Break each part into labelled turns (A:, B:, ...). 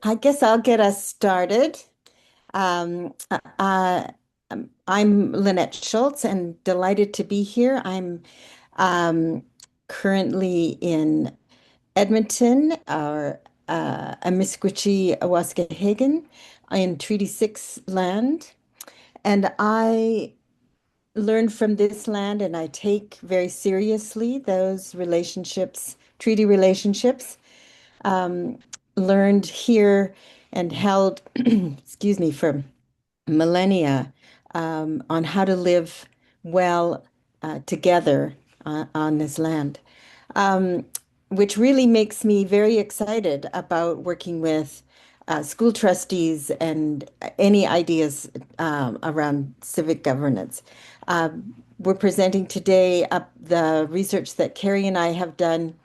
A: I guess I'll get us started. Um, uh, I'm Lynette Schultz and delighted to be here. I'm um, currently in Edmonton, or Amiskwichi, Awaskahegan, in Treaty 6 land. And I learned from this land and I take very seriously those relationships, treaty relationships um, learned here and held, excuse me, for millennia on how to live well together on this land, um, which really makes me very excited about working with school trustees and any ideas around civic governance. We're presenting today the research that Carrie and I have done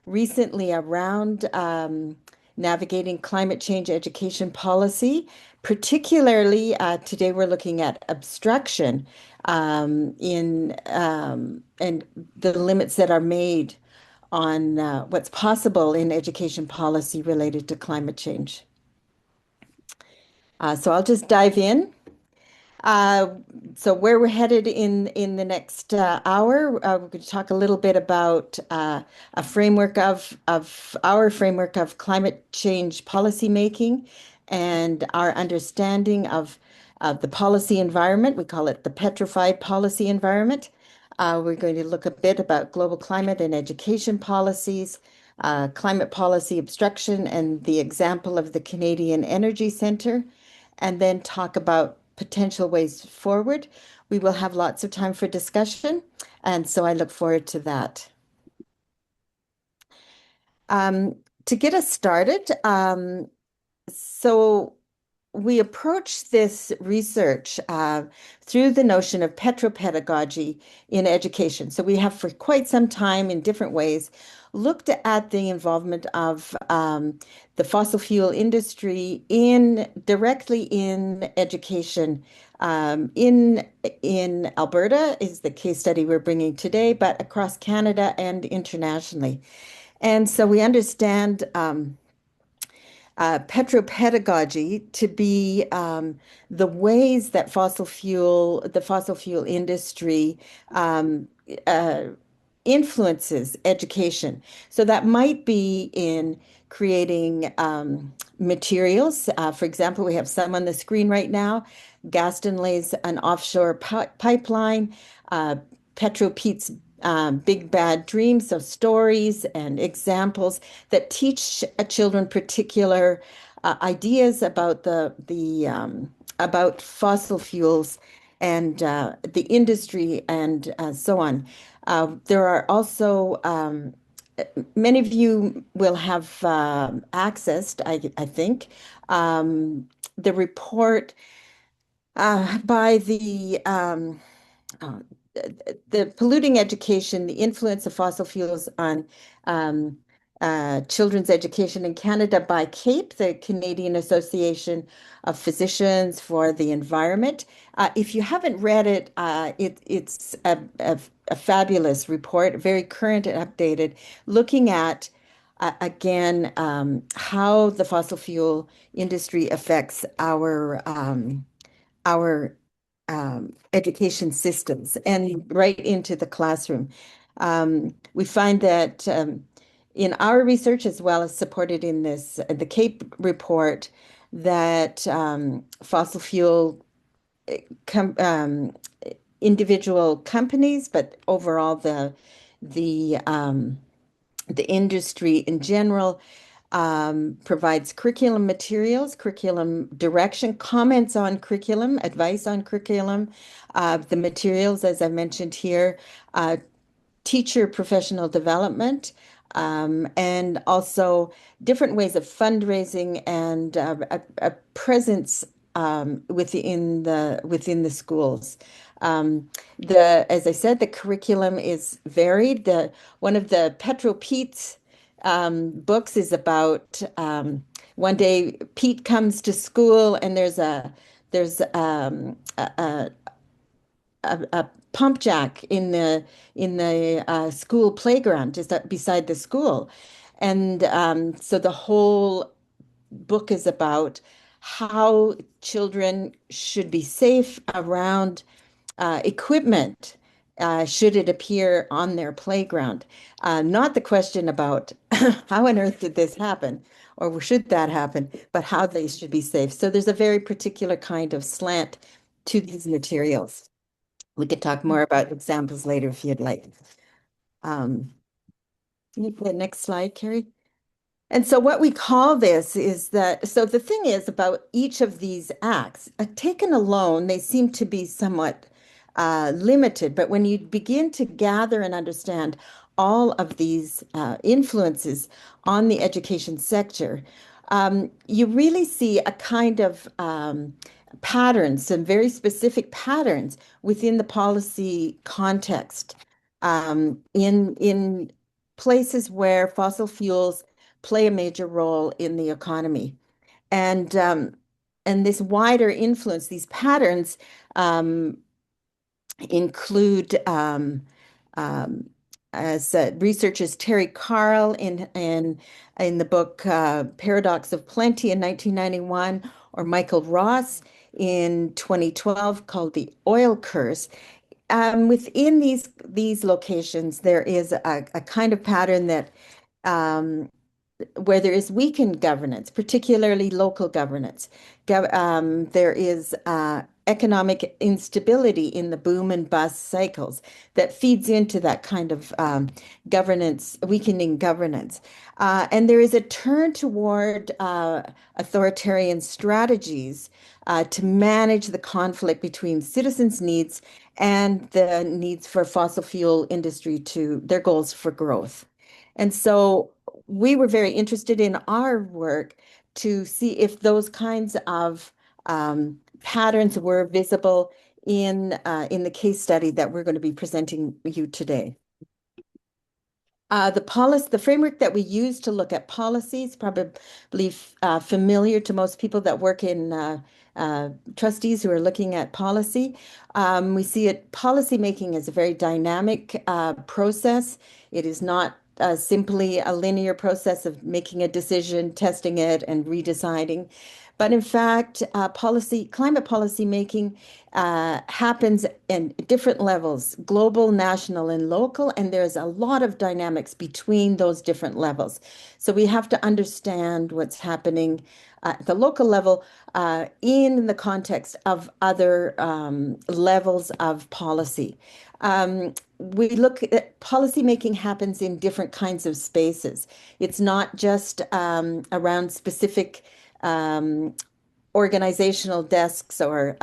A: recently around navigating climate change education policy. Particularly, today we're looking at obstruction in and the limits that are made on what's possible in education policy related to climate change. So I'll just dive in. Uh, so where we're headed in the next hour, we're going to talk a little bit about a framework of our framework of climate change policy making and our understanding of the policy environment. We call it the petrified policy environment. We're going to look a bit about global climate and education policies, climate policy obstruction, and the example of the Canadian Energy Centre, and then talk about potential ways forward. We will have lots of time for discussion, and so I look forward to that. Um, to get us started, so we approach this research through the notion of petropedagogy in education. So we have for quite some time in different ways looked at the involvement of the fossil fuel industry in directly in education. In Alberta is the case study we're bringing today, but across Canada and internationally. And so we understand petropedagogy to be the ways that the fossil fuel industry um, uh, influences education. So that might be in creating materials. For example, we have some on the screen right now. Gaston lays an offshore pipeline. Uh, Petro Pete's Big Bad Dreams, so stories and examples that teach children particular ideas about the about fossil fuels and the industry and so on. There are also many of you will have accessed, I think, the report by uh, the polluting education, the influence of fossil fuels on um, children's education in Canada by CAPE, the Canadian Association of Physicians for the Environment. If you haven't read it, it's a fabulous report, very current and updated, looking at again how the fossil fuel industry affects our education systems and right into the classroom. We find that in our research, as well as supported in this the CAPE report, that fossil fuel com individual companies, but overall the industry in general provides curriculum materials, curriculum direction, comments on curriculum, advice on curriculum, the materials, as I mentioned here, teacher professional development, and also different ways of fundraising and a presence within the schools. As I said, the curriculum is varied. The one of the Petro Pete's books is about one day Pete comes to school and there's a pump jack in the school playground just beside the school, and so book is about how children should be safe around equipment should it appear on their playground. Not the question about how on earth did this happen or should that happen, but how they should be safe. So there's a very particular kind of slant to these materials. We could talk more about examples later if you'd like. Um, can you put the next slide, Carrie? And so what we call this is that, so the thing is about each of these acts, taken alone, they seem to be somewhat limited, but when you begin to gather and understand all of these influences on the education sector, you really see a kind of patterns, some very specific patterns within the policy context in places where fossil fuels play a major role in the economy. And this wider influence, these patterns um, include, as researchers Terry Carl in the book Paradox of Plenty in 1991, or Michael Ross in 2012 called The Oil Curse. Within these locations, there is a kind of pattern that um, where there is weakened governance, particularly local governance. There is economic instability in the boom and bust cycles that feeds into that kind of governance, weakening governance. And there is a turn toward authoritarian strategies to manage the conflict between citizens' needs and the needs for fossil fuel industry to their goals for growth. And so we were very interested in our work to see if those kinds of patterns were visible in the case study that we're going to be presenting you today. The framework that we use to look at policies, probably familiar to most people that work in trustees who are looking at policy. We see policy making as a very dynamic process. It is not simply a linear process of making a decision, testing it, and redeciding. But in fact, climate policy making happens in different levels, global, national, and local, and there's a lot of dynamics between those different levels. So we have to understand what's happening at the local level in the context of other levels of policy. We look at policy making happens in different kinds of spaces. It's not just around specific um, organizational desks or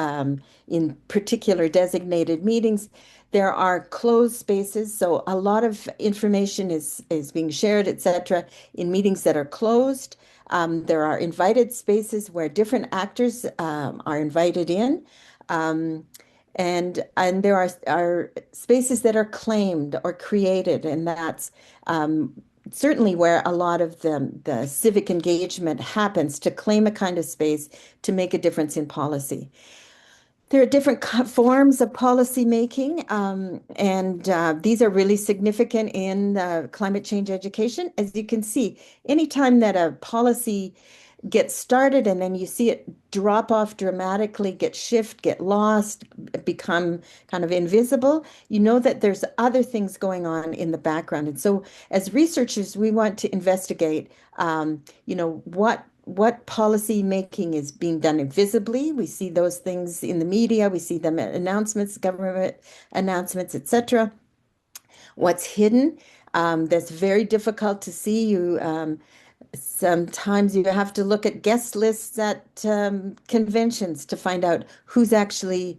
A: in particular designated meetings. There are closed spaces, so a lot of information is being shared, etc., in meetings that are closed. There are invited spaces where different actors are invited in. Um, and there are spaces that are claimed or created, and that's certainly where a lot of the civic engagement happens to claim a kind of space to make a difference in policy. There are different forms of policy making, and these are really significant in climate change education. As you can see, anytime that a policy gets started and then you see it drop off dramatically, get lost, become kind of invisible, you know that there's other things going on in the background. And so as researchers, we want to investigate, what policy making is being done invisibly. We see those things in the media, we see them at announcements, government announcements, etc. What's hidden, that's very difficult to see. Sometimes you have to look at guest lists at conventions to find out who's actually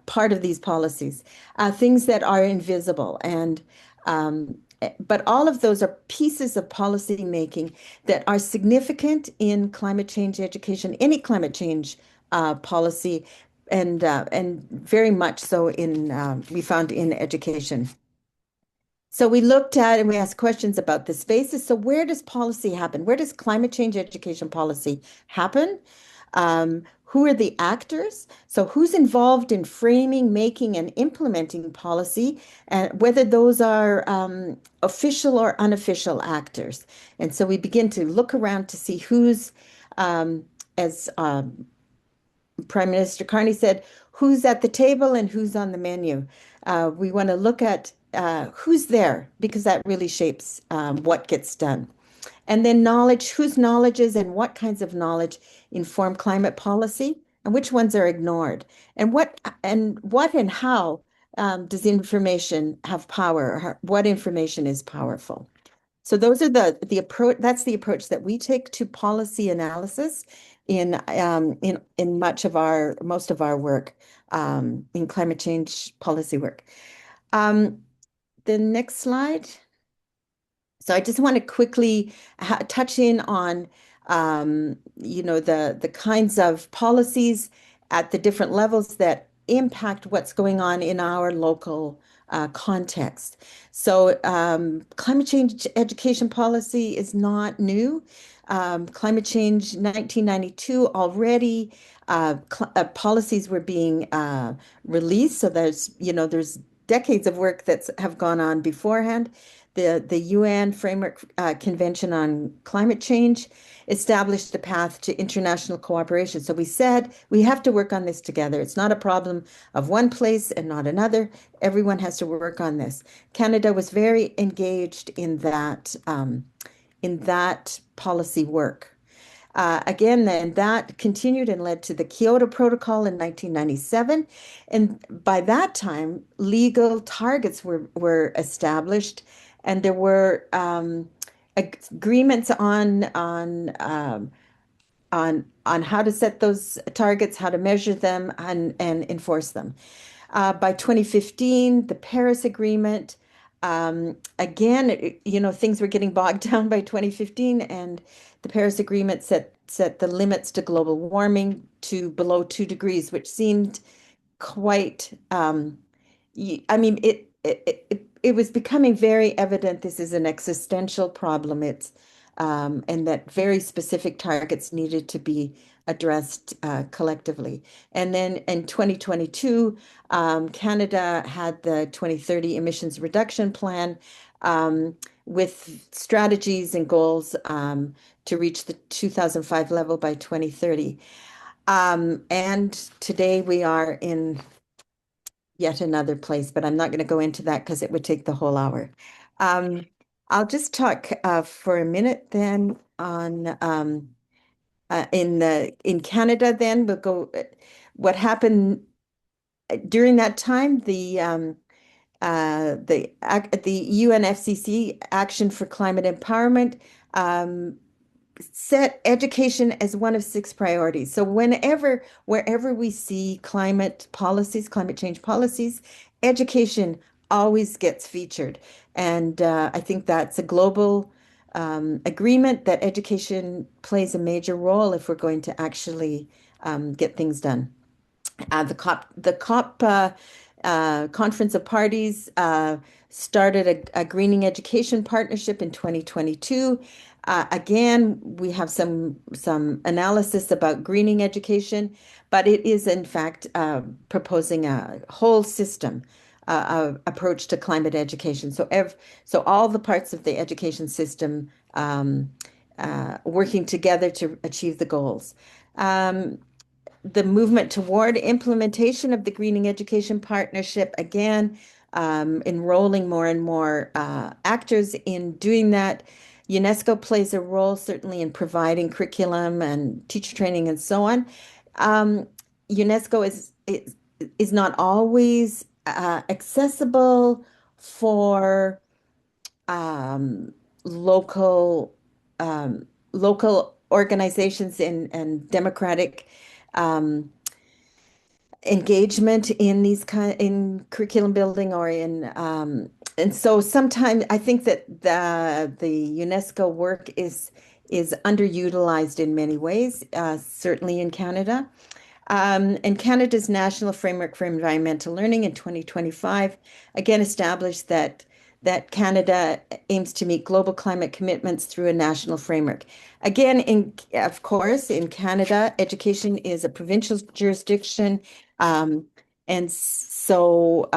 A: part of these policies, things that are invisible. But all of those are pieces of policy making that are significant in climate change education, any climate change policy, and very much so we found in education. So we looked at and we asked questions about the spaces. So where does policy happen? Where does climate change education policy happen? Who are the actors? So who's involved in framing, making, and implementing policy, and whether those are official or unofficial actors. And so we begin to look around to see who's as Prime Minister Carney said, who's at the table and who's on the menu. We want to look at who's there because that really shapes what gets done. And then knowledge, whose knowledge is and what kinds of knowledge inform climate policy and which ones are ignored. And how does information have power? What information is powerful? So those are the approach. That's the approach that we take to policy analysis in most of our work in climate change policy work. Um, the next slide. So I just want to quickly touch in on, the kinds of policies at the different levels that impact what's going on in our local context. So climate change education policy is not new. Climate change 1992 already policies were being released. So there's decades of work that's have gone on beforehand. The UN Framework Convention on Climate Change established the path to international cooperation. So we said we have to work on this together. It's not a problem of one place and not another. Everyone has to work on this. Canada was very engaged in that policy work. Again, then that continued and led to the Kyoto Protocol in 1997. And by that time, legal targets were established, and there were agreements on how to set those targets, how to measure them, and enforce them. By 2015, the Paris Agreement, again, things were getting bogged down by 2015, and the Paris Agreement set the limits to global warming to below 2 degrees, which seemed quite I mean it was becoming very evident this is an existential problem. It's and that very specific targets needed to be addressed collectively. And then in 2022, Canada had the 2030 emissions reduction plan with strategies and goals to reach the 2005 level by 2030. And today we are in yet another place, but I'm not going to go into that because it would take the whole hour. Um, I'll just talk for a minute then on in Canada. Then we'll go. What happened during that time? The UNFCCC Action for Climate Empowerment set education as one of 6 priorities. So wherever we see climate change policies, education always gets featured. And I think that's a global agreement that education plays a major role if we're going to actually get things done. The COP Conference of Parties started a greening education partnership in 2022. Again, we have some analysis about greening education, but it is in fact proposing a whole system approach to climate education. So all the parts of the education system working together to achieve the goals. The movement toward implementation of the Greening Education Partnership, again, enrolling more and more actors in doing that. UNESCO plays a role certainly in providing curriculum and teacher training and so on. UNESCO is not always accessible for um, local local organizations and democratic um, engagement in in curriculum building or in and so sometimes I think that the UNESCO work is underutilized in many ways, certainly in Canada. And Canada's National Framework for Environmental Learning in 2025 again established that Canada aims to meet global climate commitments through a national framework. Again, of course, in Canada, education is a provincial jurisdiction, um, and so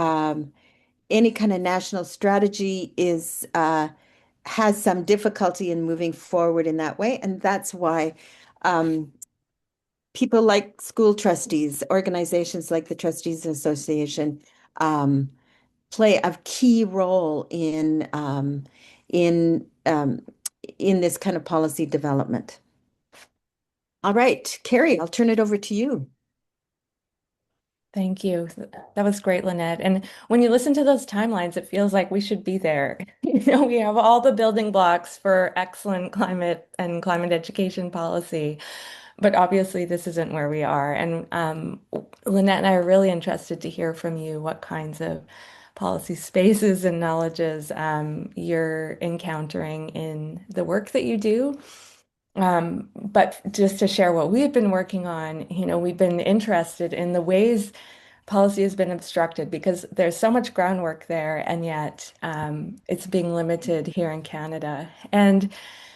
A: any kind of national strategy is has some difficulty in moving forward in that way, and that's why Um, People like school trustees, organizations like the Trustees Association, um, play a key role in in this kind of policy development. All right, Carrie, I'll turn it over to you.
B: Thank you. That was great, Lynette. And when you listen to those timelines, it feels like we should be there. We have all the building blocks for excellent climate and climate education policy, but obviously this isn't where we are. And Lynette and I are really interested to hear from you what kinds of policy spaces and knowledges you're encountering in the work that you do. But just to share what we've been working on, we've been interested in the ways policy has been obstructed because there's so much groundwork there, and yet it's being limited here in Canada. And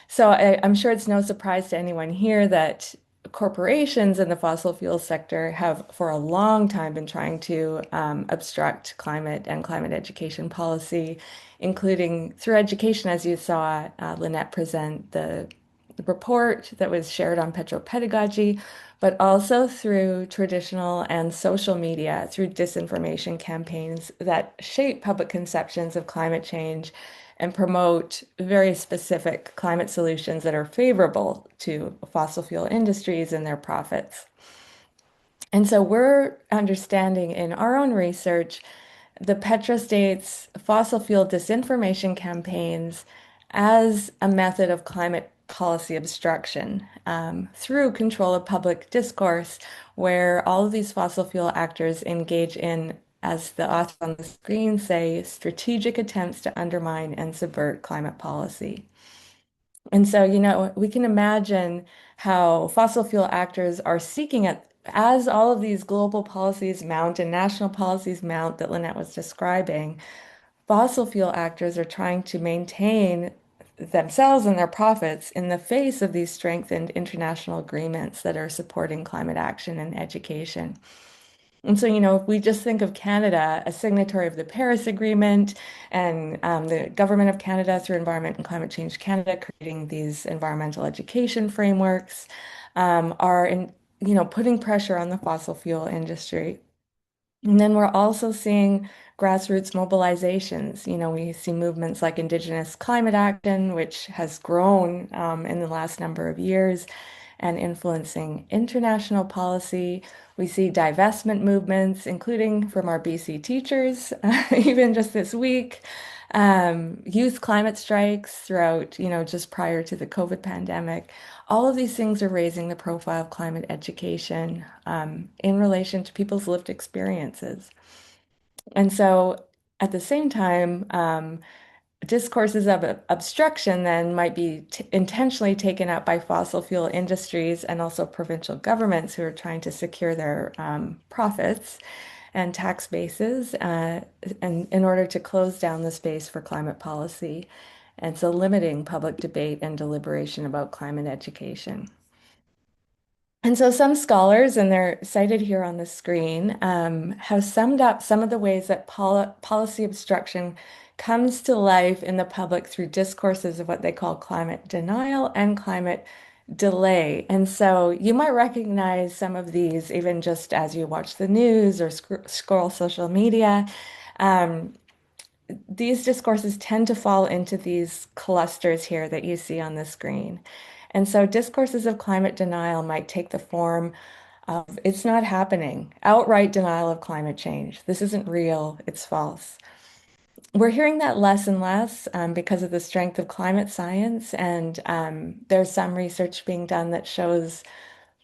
B: so I'm sure it's no surprise to anyone here that corporations in the fossil fuel sector have for a long time been trying to obstruct climate and climate education policy, including through education, as you saw Lynette present the report that was shared on petropedagogy, but also through traditional and social media, through disinformation campaigns that shape public conceptions of climate change and promote very specific climate solutions that are favorable to fossil fuel industries and their profits. And so we're understanding in our own research the petrostates fossil fuel disinformation campaigns as a method of climate policy obstruction through control of public discourse, where all of these fossil fuel actors engage in, as the authors on the screen say, strategic attempts to undermine and subvert climate policy. And so, we can imagine how fossil fuel actors are seeking it as all of these global policies mount and national policies mount that Lynette was describing. Fossil fuel actors are trying to maintain themselves and their profits in the face of these strengthened international agreements that are supporting climate action and education. And so, if we just think of Canada, a signatory of the Paris Agreement, and the government of Canada through Environment and Climate Change Canada creating these environmental education frameworks, are putting pressure on the fossil fuel industry. And then we're also seeing grassroots mobilizations. We see movements like Indigenous Climate Action, which has grown in the last number of years and influencing international policy. We see divestment movements, including from our BC teachers, even just this week. Youth climate strikes throughout, just prior to the COVID pandemic. All of these things are raising the profile of climate education in relation to people's lived experiences. And so at the same time, discourses of obstruction then might be intentionally taken up by fossil fuel industries and also provincial governments who are trying to secure their profits and tax bases and in order to close down the space for climate policy. And so limiting public debate and deliberation about climate education. And so some scholars, and they're cited here on the screen, have summed up some of the ways that policy obstruction comes to life in the public through discourses of what they call climate denial and climate delay. And so you might recognize some of these even just as you watch the news or scroll social media. Um, these discourses tend to fall into these clusters here that you see on the screen. And so discourses of climate denial might take the form of it's not happening, outright denial of climate change. This isn't real, it's false. We're hearing that less and less because of the strength of climate science. And there's some research being done that shows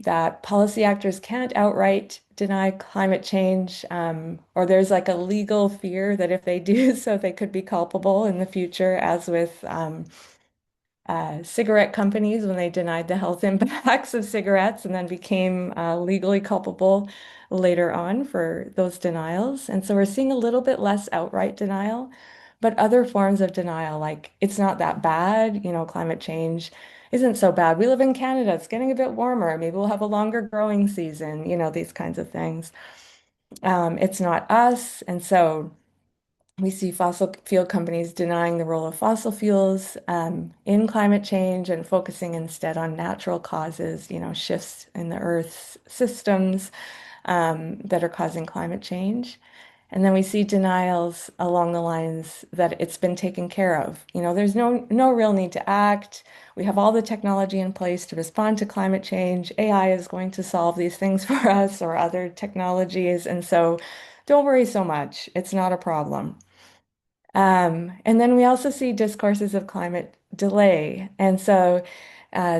B: that policy actors can't outright deny climate change, or there's like a legal fear that if they do so, they could be culpable in the future, as with cigarette companies when they denied the health impacts of cigarettes and then became legally culpable later on for those denials. And so we're seeing a little bit less outright denial, but other forms of denial, like it's not that bad, climate change isn't so bad. We live in Canada, it's getting a bit warmer. Maybe we'll have a longer growing season, these kinds of things. It's not us. And so We see fossil fuel companies denying the role of fossil fuels in climate change and focusing instead on natural causes, shifts in the Earth's systems that are causing climate change. And then we see denials along the lines that it's been taken care of. There's no real need to act. We have all the technology in place to respond to climate change. AI is going to solve these things for us or other technologies. And so don't worry so much. It's not a problem. And then we also see discourses of climate delay. And so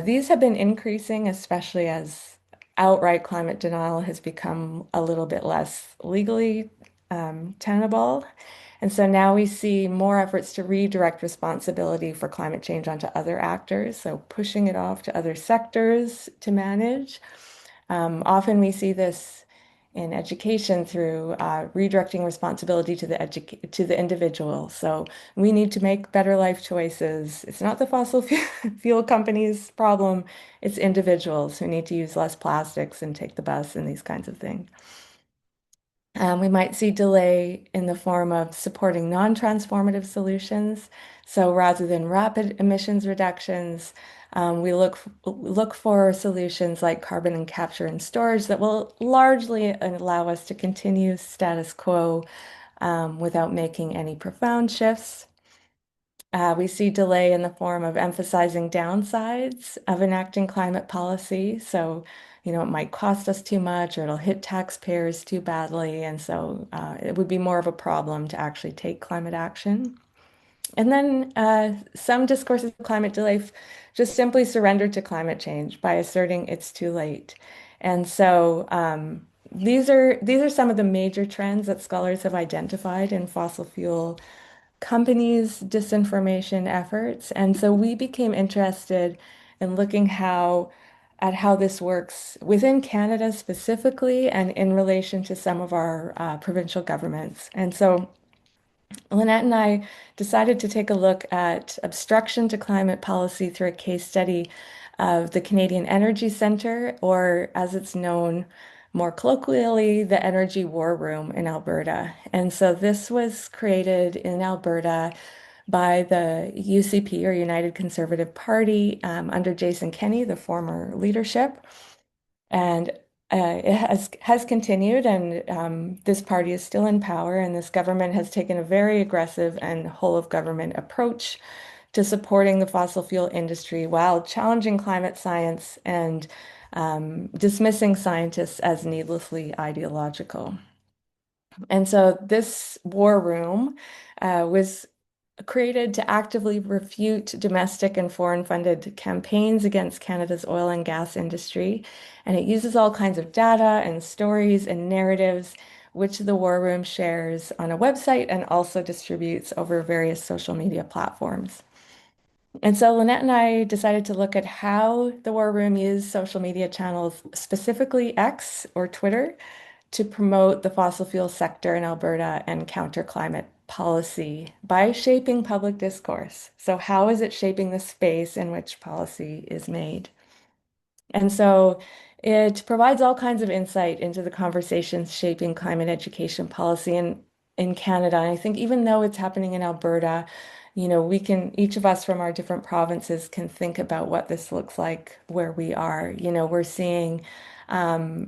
B: these have been increasing, especially as outright climate denial has become a little bit less legally tenable. And so now we see more efforts to redirect responsibility for climate change onto other actors, so pushing it off to other sectors to manage. Often we see this in education through redirecting responsibility to to the individual. So we need to make better life choices. It's not the fossil fuel companies' problem, it's individuals who need to use less plastics and take the bus and these kinds of things. We might see delay in the form of supporting non-transformative solutions. So rather than rapid emissions reductions, we look for solutions like carbon and capture and storage that will largely allow us to continue status quo without making any profound shifts. We see delay in the form of emphasizing downsides of enacting climate policy. So, it might cost us too much or it'll hit taxpayers too badly. And so it would be more of a problem to actually take climate action. And then some discourses of climate delay just simply surrender to climate change by asserting it's too late. And so these are some of the major trends that scholars have identified in fossil fuel companies' disinformation efforts. And so we became interested in looking at how this works within Canada specifically and in relation to some of our provincial governments. And so Lynette and I decided to take a look at obstruction to climate policy through a case study of the Canadian Energy Centre, or as it's known more colloquially, the Energy War Room in Alberta. And so this was created in Alberta by the UCP, or United Conservative Party, under Jason Kenney, the former leadership. And it has continued, and this party is still in power, and this government has taken a very aggressive and whole of government approach to supporting the fossil fuel industry while challenging climate science and dismissing scientists as needlessly ideological. And so this war room was created to actively refute domestic and foreign funded campaigns against Canada's oil and gas industry. And it uses all kinds of data and stories and narratives, which the War Room shares on a website and also distributes over various social media platforms. And so Lynette and I decided to look at how the War Room used social media channels, specifically X or Twitter, to promote the fossil fuel sector in Alberta and counter climate policy by shaping public discourse. So, how is it shaping the space in which policy is made? And so it provides all kinds of insight into the conversations shaping climate education policy in Canada. And I think even though it's happening in Alberta, we can, each of us from our different provinces can think about what this looks like where we are. We're seeing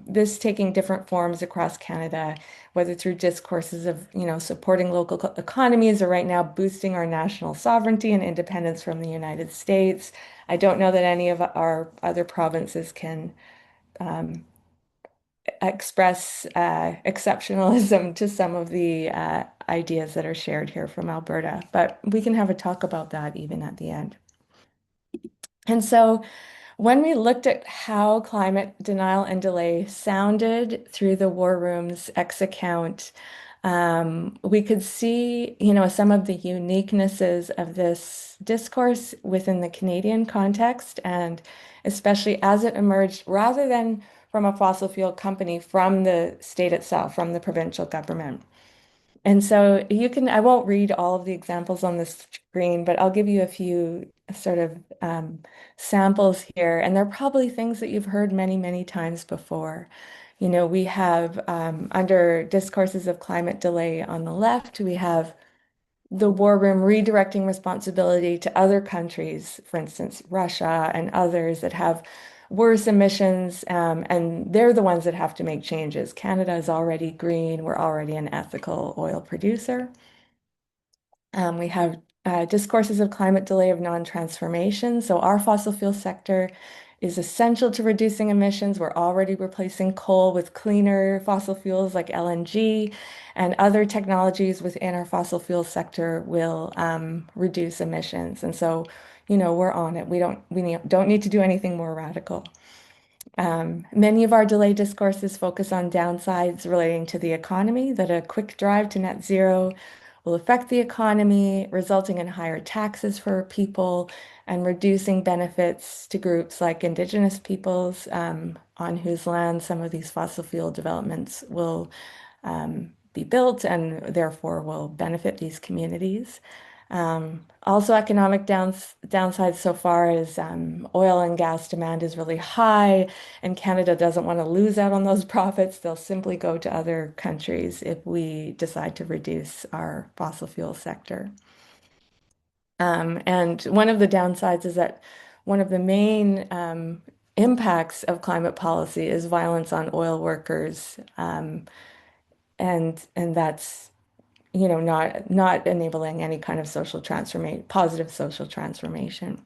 B: this taking different forms across Canada, whether through discourses of, supporting local economies or right now boosting our national sovereignty and independence from the United States. I don't know that any of our other provinces can express exceptionalism to some of the ideas that are shared here from Alberta, but we can have a talk about that even at the end. And so when we looked at how climate denial and delay sounded through the War Room's X account, we could see, some of the uniquenesses of this discourse within the Canadian context, and especially as it emerged, rather than from a fossil fuel company, from the state itself, from the provincial government. And so I won't read all of the examples on the screen, but I'll give you a few sort of samples here. And they're probably things that you've heard many, many times before. We have under discourses of climate delay on the left, we have the war room redirecting responsibility to other countries, for instance, Russia and others that have worse emissions, and they're the ones that have to make changes. Canada is already green. We're already an ethical oil producer. We have discourses of climate delay of non-transformation. So our fossil fuel sector is essential to reducing emissions. We're already replacing coal with cleaner fossil fuels like LNG, and other technologies within our fossil fuel sector will reduce emissions. And so, we're on it. Don't need to do anything more radical. Many of our delay discourses focus on downsides relating to the economy, that a quick drive to net zero will affect the economy, resulting in higher taxes for people and reducing benefits to groups like Indigenous peoples, on whose land some of these fossil fuel developments will be built and therefore will benefit these communities. Also, economic downsides so far is oil and gas demand is really high, and Canada doesn't want to lose out on those profits. They'll simply go to other countries if we decide to reduce our fossil fuel sector. And one of the downsides is that one of the main impacts of climate policy is violence on oil workers, and that's not enabling any kind of positive social transformation.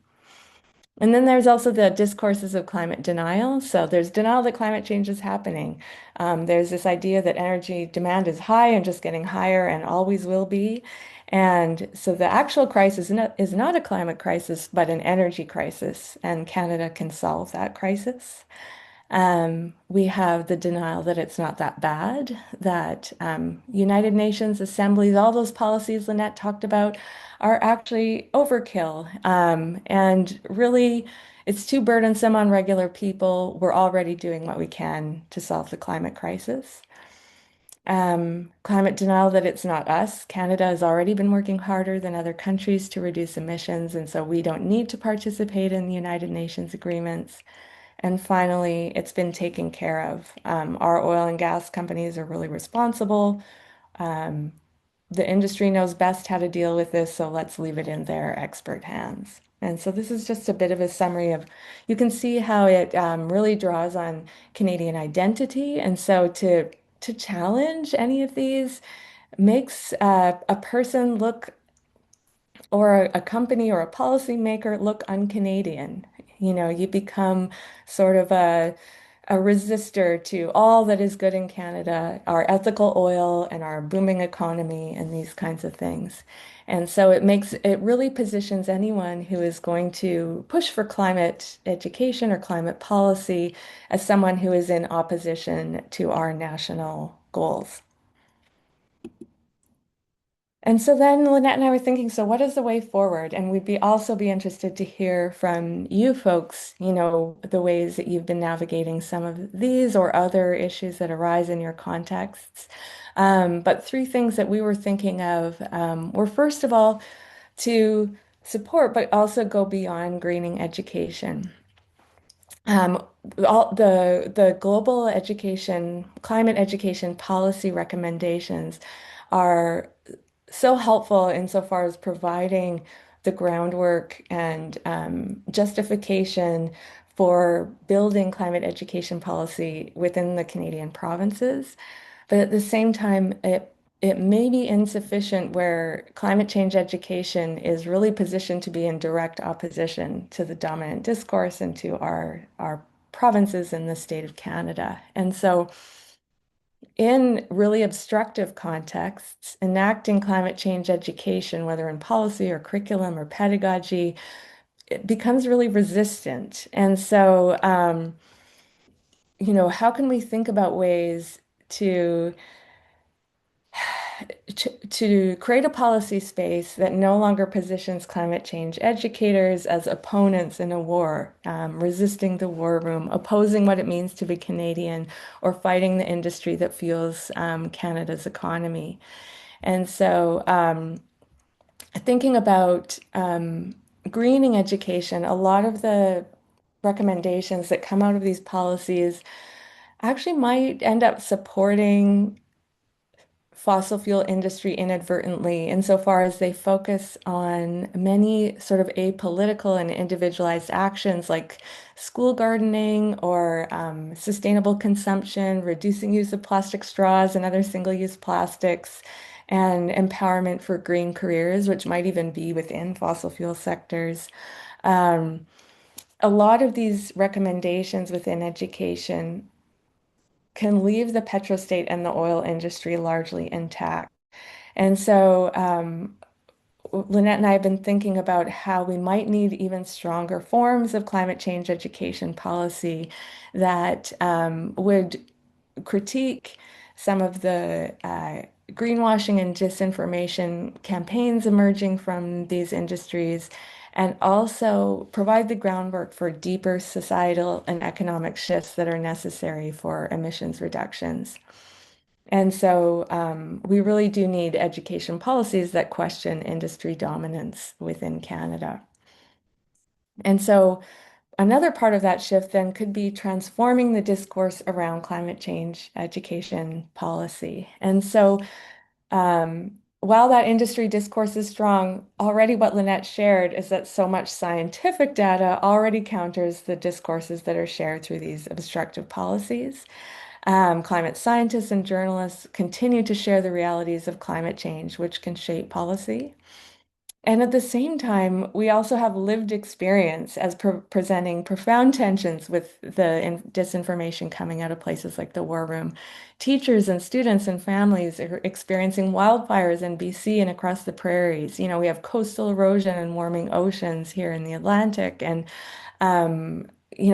B: And then there's also the discourses of climate denial. So there's denial that climate change is happening. There's this idea that energy demand is high and just getting higher and always will be. And so the actual crisis is not a climate crisis, but an energy crisis. And Canada can solve that crisis. We have the denial that it's not that bad, that United Nations assemblies, all those policies Lynette talked about are actually overkill. And really, it's too burdensome on regular people. We're already doing what we can to solve the climate crisis. Climate denial that it's not us. Canada has already been working harder than other countries to reduce emissions, and so we don't need to participate in the United Nations agreements. And finally, it's been taken care of. Our oil and gas companies are really responsible. Um, the industry knows best how to deal with this, so let's leave it in their expert hands. And so this is just a bit of a summary of, you can see how it really draws on Canadian identity. And so to challenge any of these makes a person look, or a company or a policymaker look un-Canadian. You become sort of a resistor to all that is good in Canada, our ethical oil and our booming economy and these kinds of things. And so it really positions anyone who is going to push for climate education or climate policy as someone who is in opposition to our national goals. And so then Lynette and I were thinking, so what is the way forward? And we'd also be interested to hear from you folks, the ways that you've been navigating some of these or other issues that arise in your contexts. But three things that we were thinking of were, first of all, to support, but also go beyond greening education. Um, all the global climate education policy recommendations are so helpful insofar as providing the groundwork and justification for building climate education policy within the Canadian provinces. But at the same time, it may be insufficient where climate change education is really positioned to be in direct opposition to the dominant discourse and to our provinces in the state of Canada. And so in really obstructive contexts, enacting climate change education, whether in policy or curriculum or pedagogy, it becomes really resistant. And so, how can we think about ways to to create a policy space that no longer positions climate change educators as opponents in a war, resisting the war room, opposing what it means to be Canadian, or fighting the industry that fuels Canada's economy. And so, thinking about greening education, a lot of the recommendations that come out of these policies actually might end up supporting fossil fuel industry inadvertently insofar as they focus on many sort of apolitical and individualized actions like school gardening or sustainable consumption, reducing use of plastic straws and other single-use plastics, and empowerment for green careers, which might even be within fossil fuel sectors. Um, a lot of these recommendations within education can leave the petrostate and the oil industry largely intact. And so Lynette and I have been thinking about how we might need even stronger forms of climate change education policy that would critique some of the greenwashing and disinformation campaigns emerging from these industries, and also provide the groundwork for deeper societal and economic shifts that are necessary for emissions reductions. And so we really do need education policies that question industry dominance within Canada. And so another part of that shift then could be transforming the discourse around climate change education policy. And so while that industry discourse is strong, already what Lynette shared is that so much scientific data already counters the discourses that are shared through these obstructive policies. Climate scientists and journalists continue to share the realities of climate change, which can shape policy. And at the same time, we also have lived experience as presenting profound tensions with the disinformation coming out of places like the War Room. Teachers and students and families are experiencing wildfires in BC and across the prairies. You know, we have coastal erosion and warming oceans here in the Atlantic, and um,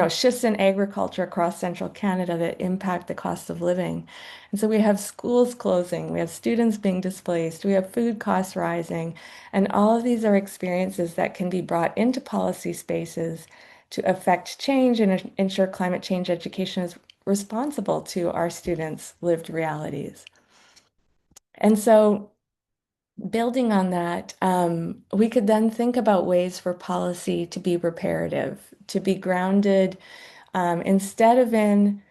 B: shifts in agriculture across central Canada that impact the cost of living. And so we have schools closing, we have students being displaced, we have food costs rising, and all of these are experiences that can be brought into policy spaces to affect change and ensure climate change education is responsible to our students' lived realities. And so building on that, we could then think about ways for policy to be reparative, to be grounded instead of in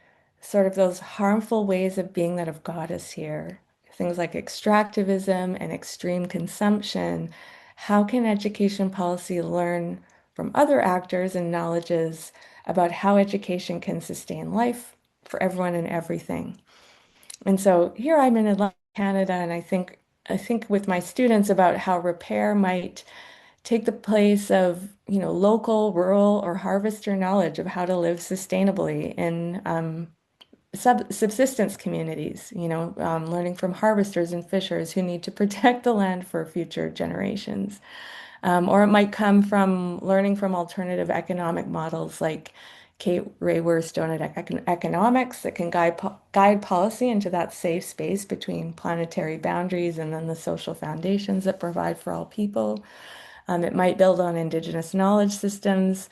B: sort of those harmful ways of being that have got us here. Things like extractivism and extreme consumption. How can education policy learn from other actors and knowledges about how education can sustain life for everyone and everything? And so here I'm in Atlantic Canada, and I think with my students about how repair might take the place of, local, rural, or harvester knowledge of how to live sustainably in subsistence communities, learning from harvesters and fishers who need to protect the land for future generations. Or it might come from learning from alternative economic models like Kate Rayworth's donut economics that can guide policy into that safe space between planetary boundaries and then the social foundations that provide for all people. It might build on Indigenous knowledge systems,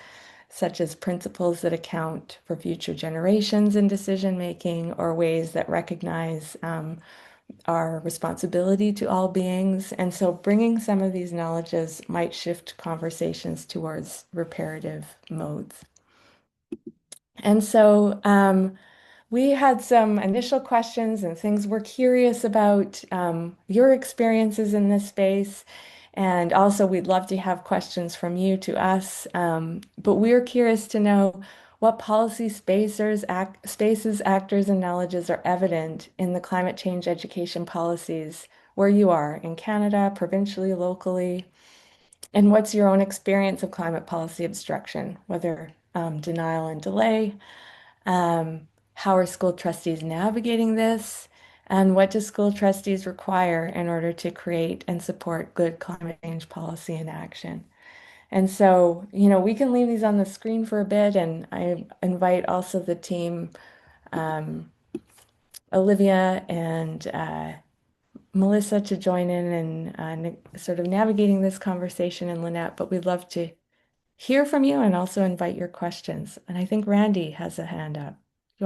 B: such as principles that account for future generations in decision making, or ways that recognize our responsibility to all beings. And so bringing some of these knowledges might shift conversations towards reparative modes. And so we had some initial questions and things we're curious about your experiences in this space. And also, we'd love to have questions from you to us. But we're curious to know what policy spaces, actors, and knowledges are evident in the climate change education policies where you are in Canada, provincially, locally, and what's your own experience of climate policy obstruction, whether denial and delay, how are school trustees navigating this? And what do school trustees require in order to create and support good climate change policy and action? And so, we can leave these on the screen for a bit, and I invite also the team, Olivia and Melissa, to join in and sort of navigating this conversation, and Lynette, but we'd love to hear from you and also invite your questions. And I think Randy has a hand up.